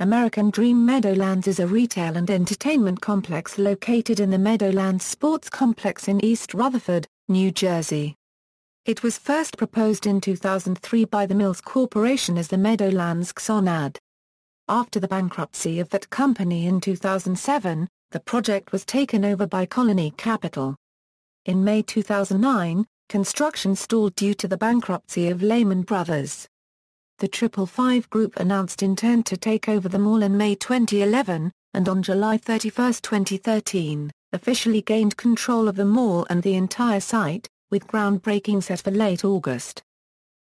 American Dream Meadowlands is a retail and entertainment complex located in the Meadowlands Sports Complex in East Rutherford, New Jersey. It was first proposed in 2003 by the Mills Corporation as the Meadowlands Xanadu. After the bankruptcy of that company in 2007, the project was taken over by Colony Capital. In May 2009, construction stalled due to the bankruptcy of Lehman Brothers. The 555 Group announced intent to take over the mall in May 2011, and on July 31, 2013, officially gained control of the mall and the entire site, with groundbreaking set for late August.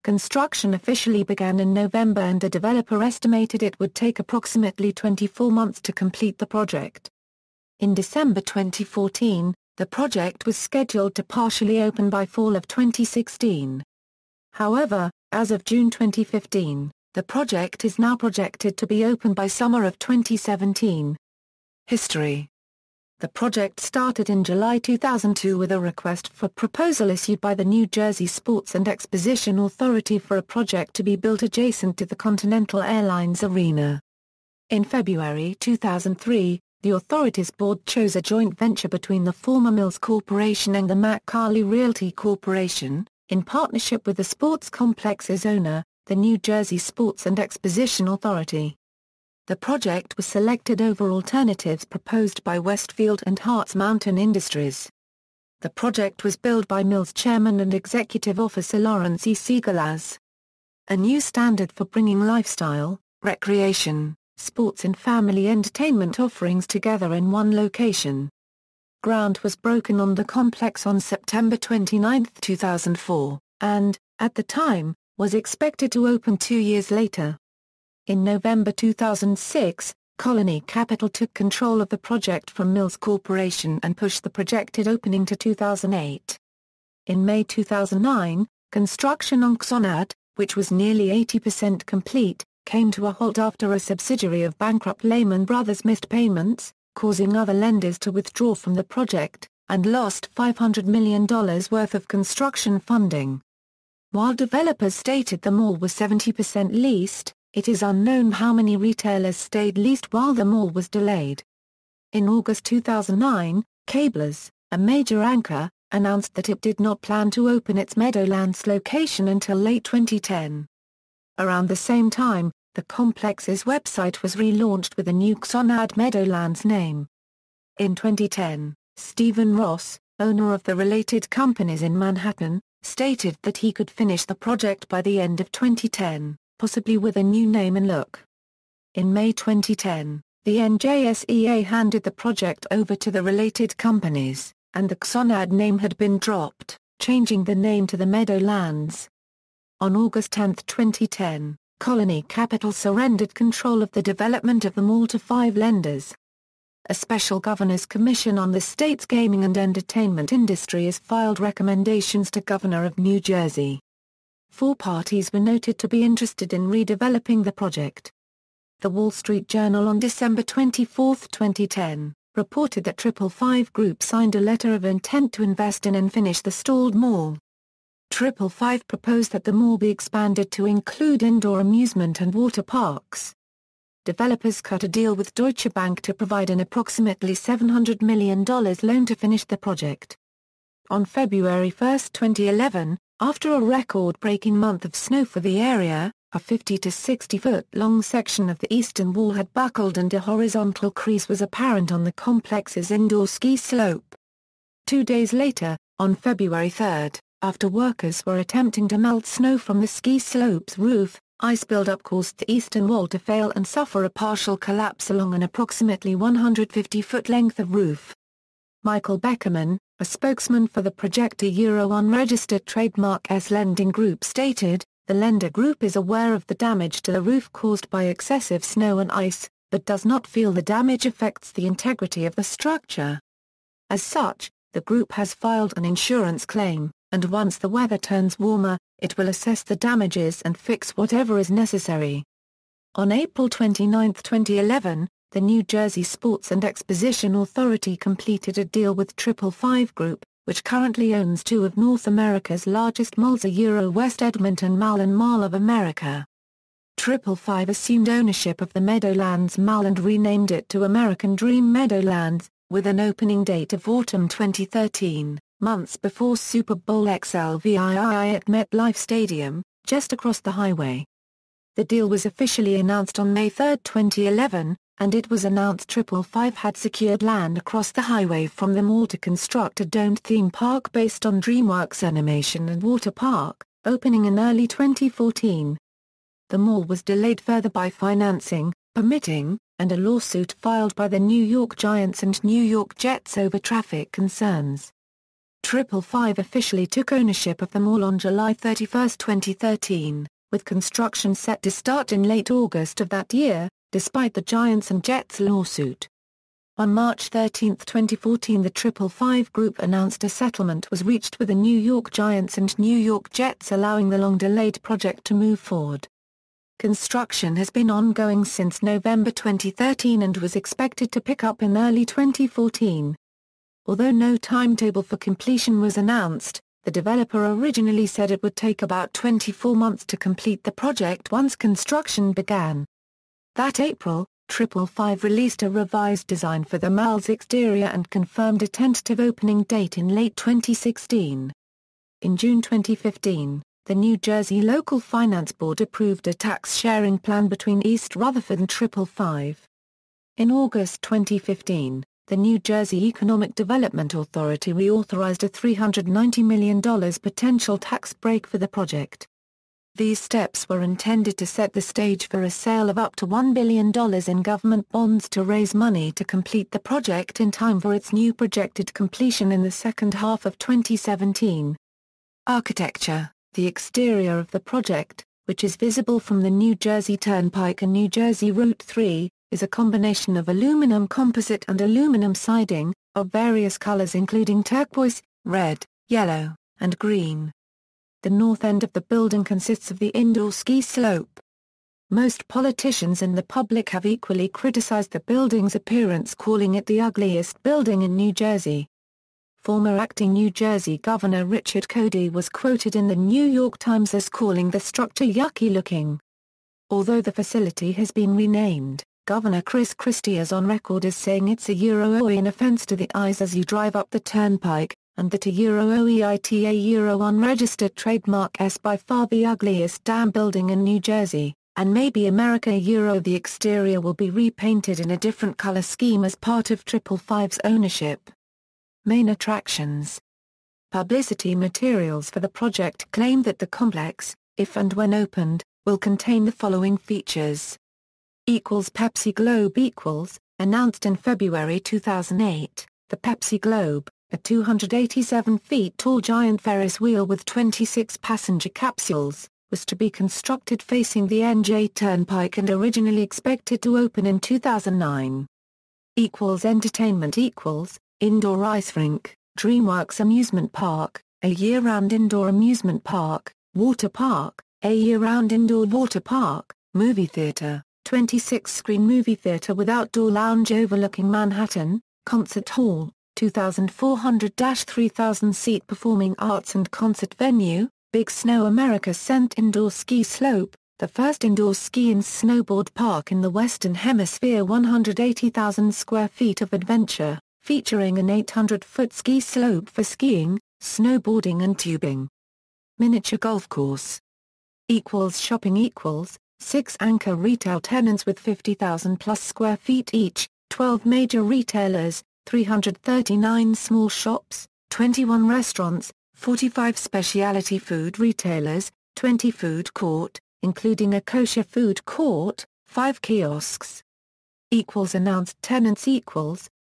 Construction officially began in November and a developer estimated it would take approximately 24 months to complete the project. In December 2014, the project was scheduled to partially open by fall of 2016. However, as of June 2015, the project is now projected to be open by summer of 2017. History. The project started in July 2002 with a request for proposal issued by the New Jersey Sports and Exposition Authority for a project to be built adjacent to the Continental Airlines Arena. In February 2003, the authority's board chose a joint venture between the former Mills Corporation and the McCarley Realty Corporation, in partnership with the sports complex's owner, the New Jersey Sports and Exposition Authority. The project was selected over alternatives proposed by Westfield and Hart's Mountain Industries. The project was billed by Mills chairman and executive officer Lawrence E. Siegel as a new standard for bringing lifestyle, recreation, sports and family entertainment offerings together in one location. Ground was broken on the complex on September 29, 2004, and, at the time, was expected to open 2 years later. In November 2006, Colony Capital took control of the project from Mills Corporation and pushed the projected opening to 2008. In May 2009, construction on Xanadu, which was nearly 80% complete, came to a halt after a subsidiary of bankrupt Lehman Brothers missed payments, causing other lenders to withdraw from the project, and lost $500 million worth of construction funding. While developers stated the mall was 70% leased, it is unknown how many retailers stayed leased while the mall was delayed. In August 2009, Cabler's, a major anchor, announced that it did not plan to open its Meadowlands location until late 2010. Around the same time, the complex's website was relaunched with a new Xanadu Meadowlands name. In 2010, Stephen Ross, owner of the related companies in Manhattan, stated that he could finish the project by the end of 2010. Possibly with a new name and look. In May 2010, the NJSEA handed the project over to the related companies, and the Xanadu name had been dropped, changing the name to the Meadowlands. On August 10, 2010, Colony Capital surrendered control of the development of the mall to 5 lenders. A special governor's commission on the state's gaming and entertainment industry has filed recommendations to Governor of New Jersey. 4 parties were noted to be interested in redeveloping the project. The Wall Street Journal on December 24, 2010, reported that 555 Group signed a letter of intent to invest in and finish the stalled mall. 555 proposed that the mall be expanded to include indoor amusement and water parks. Developers cut a deal with Deutsche Bank to provide an approximately $700 million loan to finish the project. On February 1, 2011, after a record-breaking month of snow for the area, a 50 to 60-foot-long section of the eastern wall had buckled and a horizontal crease was apparent on the complex's indoor ski slope. 2 days later, on February 3, after workers were attempting to melt snow from the ski slope's roof, ice buildup caused the eastern wall to fail and suffer a partial collapse along an approximately 150-foot length of roof. Michael Beckerman, a spokesman for the project unregistered trademark S-Lending Group stated, the lender group is aware of the damage to the roof caused by excessive snow and ice, but does not feel the damage affects the integrity of the structure. As such, the group has filed an insurance claim, and once the weather turns warmer, it will assess the damages and fix whatever is necessary. On April 29, 2011, the New Jersey Sports and Exposition Authority completed a deal with 555 Group, which currently owns 2 of North America's largest malls, West Edmonton Mall and Mall of America. 555 assumed ownership of the Meadowlands Mall and renamed it to American Dream Meadowlands, with an opening date of autumn 2013, months before Super Bowl XLVII at MetLife Stadium, just across the highway. The deal was officially announced on May 3, 2011, and it was announced 555 had secured land across the highway from the mall to construct a domed theme park based on DreamWorks Animation and Water Park, opening in early 2014. The mall was delayed further by financing, permitting, and a lawsuit filed by the New York Giants and New York Jets over traffic concerns. 555 officially took ownership of the mall on July 31, 2013, with construction set to start in late August of that year, despite the Giants and Jets lawsuit. On March 13, 2014, the 555 Group announced a settlement was reached with the New York Giants and New York Jets, allowing the long-delayed project to move forward. Construction has been ongoing since November 2013 and was expected to pick up in early 2014. Although no timetable for completion was announced, the developer originally said it would take about 24 months to complete the project once construction began. That April, 555 released a revised design for the mall's exterior and confirmed a tentative opening date in late 2016. In June 2015, the New Jersey Local Finance Board approved a tax-sharing plan between East Rutherford and 555. In August 2015, the New Jersey Economic Development Authority reauthorized a $390 million potential tax break for the project. These steps were intended to set the stage for a sale of up to $1 billion in government bonds to raise money to complete the project in time for its new projected completion in the second half of 2017. Architecture. The exterior of the project, which is visible from the New Jersey Turnpike and New Jersey Route 3, is a combination of aluminum composite and aluminum siding, of various colors including turquoise, red, yellow, and green. The north end of the building consists of the indoor ski slope. Most politicians and the public have equally criticized the building's appearance, calling it the ugliest building in New Jersey. Former acting New Jersey Governor Richard Cody was quoted in the New York Times as calling the structure yucky looking. Although the facility has been renamed, Governor Chris Christie is on record as saying it's a an offense to the eyes as you drive up the turnpike, and that a unregistered trademark is by far the ugliest damn building in New Jersey, and maybe America the exterior will be repainted in a different color scheme as part of 555's ownership. Main attractions. Publicity materials for the project claim that the complex, if and when opened, will contain the following features. Pepsi Globe announced in February 2008, the Pepsi Globe, a 287 feet tall giant Ferris wheel with 26 passenger capsules, was to be constructed facing the NJ Turnpike and originally expected to open in 2009. Entertainment indoor ice rink, DreamWorks amusement park, a year-round indoor amusement park, water park, a year-round indoor water park, movie theater, 26-screen movie theater with outdoor lounge overlooking Manhattan, concert hall, 2,400-3,000-seat performing arts and concert venue, Big Snow America Cent indoor ski slope, the first indoor ski and snowboard park in the Western Hemisphere, 180,000 square feet of adventure, featuring an 800-foot ski slope for skiing, snowboarding and tubing. Miniature golf course. Shopping 6 anchor retail tenants with 50,000-plus square feet each, 12 major retailers, 339 small shops, 21 restaurants, 45 specialty food retailers, 20 food court, including a kosher food court, 5 kiosks. Announced tenants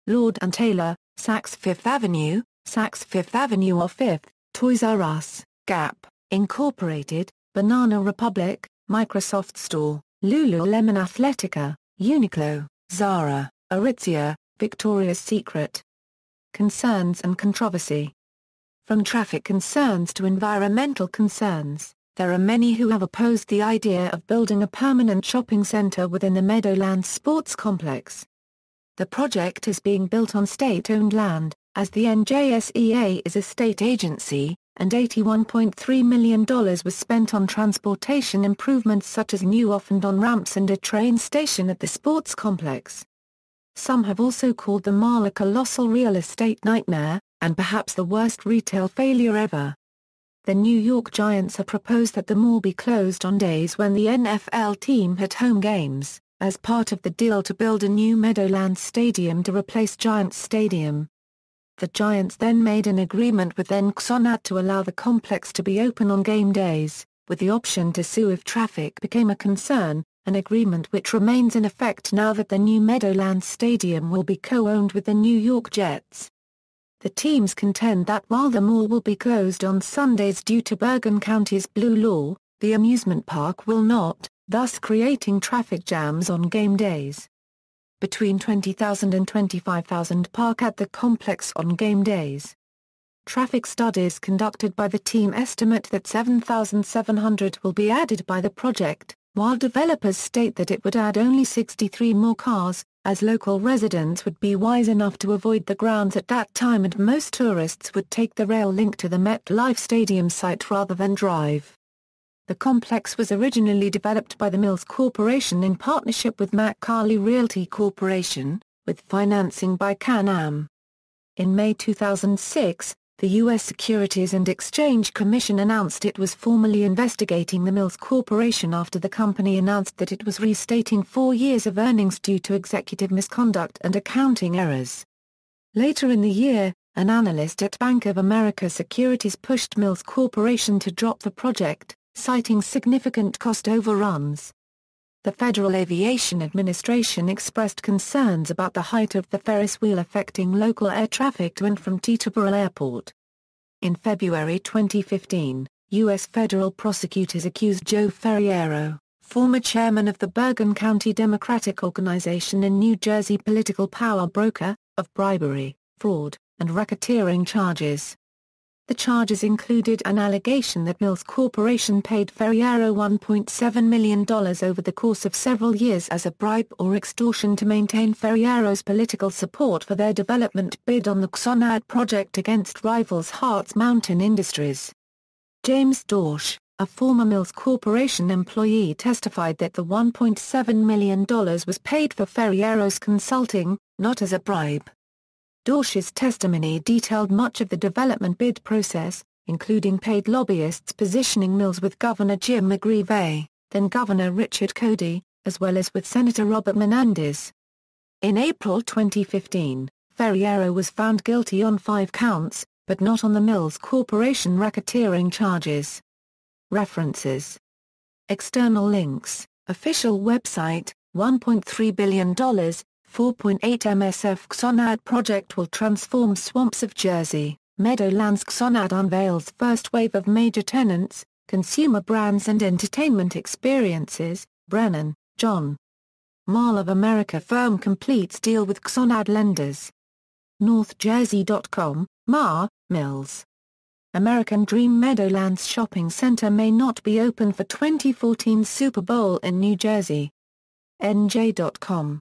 Lord & Taylor, Saks Fifth Avenue or 5th, Toys R Us, Gap, Incorporated, Banana Republic, Microsoft Store, Lululemon Athletica, Uniqlo, Zara, Aritzia, Victoria's Secret. Concerns and controversy. From traffic concerns to environmental concerns, there are many who have opposed the idea of building a permanent shopping center within the Meadowlands Sports Complex. The project is being built on state-owned land, as the NJSEA is a state agency, and $81.3 million was spent on transportation improvements such as new off-and-on ramps and a train station at the sports complex. Some have also called the mall a colossal real estate nightmare, and perhaps the worst retail failure ever. The New York Giants have proposed that the mall be closed on days when the NFL team had home games, as part of the deal to build a new Meadowlands Stadium to replace Giants Stadium. The Giants then made an agreement with Xanadu to allow the complex to be open on game days, with the option to sue if traffic became a concern, an agreement which remains in effect now that the new Meadowlands Stadium will be co-owned with the New York Jets. The teams contend that while the mall will be closed on Sundays due to Bergen County's Blue Law, the amusement park will not, thus creating traffic jams on game days. Between 20,000 and 25,000 park at the complex on game days. Traffic studies conducted by the team estimate that 7,700 will be added by the project, while developers state that it would add only 63 more cars, as local residents would be wise enough to avoid the grounds at that time and most tourists would take the rail link to the MetLife Stadium site rather than drive. The complex was originally developed by the Mills Corporation in partnership with McCarley Realty Corporation, with financing by Can-Am. In May 2006, the U.S. Securities and Exchange Commission announced it was formally investigating the Mills Corporation after the company announced that it was restating 4 years of earnings due to executive misconduct and accounting errors. Later in the year, an analyst at Bank of America Securities pushed Mills Corporation to drop the project, citing significant cost overruns. The Federal Aviation Administration expressed concerns about the height of the Ferris wheel affecting local air traffic to and from Teterboro Airport. In February 2015, U.S. federal prosecutors accused Joe Ferriero, former chairman of the Bergen County Democratic Organization in New Jersey political power broker, of bribery, fraud, and racketeering charges. The charges included an allegation that Mills Corporation paid Ferriero $1.7 million over the course of several years as a bribe or extortion to maintain Ferriero's political support for their development bid on the Xanadu project against rivals Hartz Mountain Industries. James Dorsch, a former Mills Corporation employee, testified that the $1.7 million was paid for Ferriero's consulting, not as a bribe. Dorsch's testimony detailed much of the development bid process, including paid lobbyists positioning Mills with Governor Jim McGreevey, then Governor Richard Codey, as well as with Senator Robert Menendez. In April 2015, Ferriero was found guilty on 5 counts, but not on the Mills Corporation racketeering charges. References. External links, official website, $1.3 billion, 4.8 MSF Xanadu project will transform swamps of Jersey. Meadowlands Xanadu unveils first wave of major tenants, consumer brands and entertainment experiences. Brennan, John. Mall of America firm completes deal with Xanadu lenders. NorthJersey.com, Mills. American Dream Meadowlands Shopping Center may not be open for 2014 Super Bowl in New Jersey. NJ.com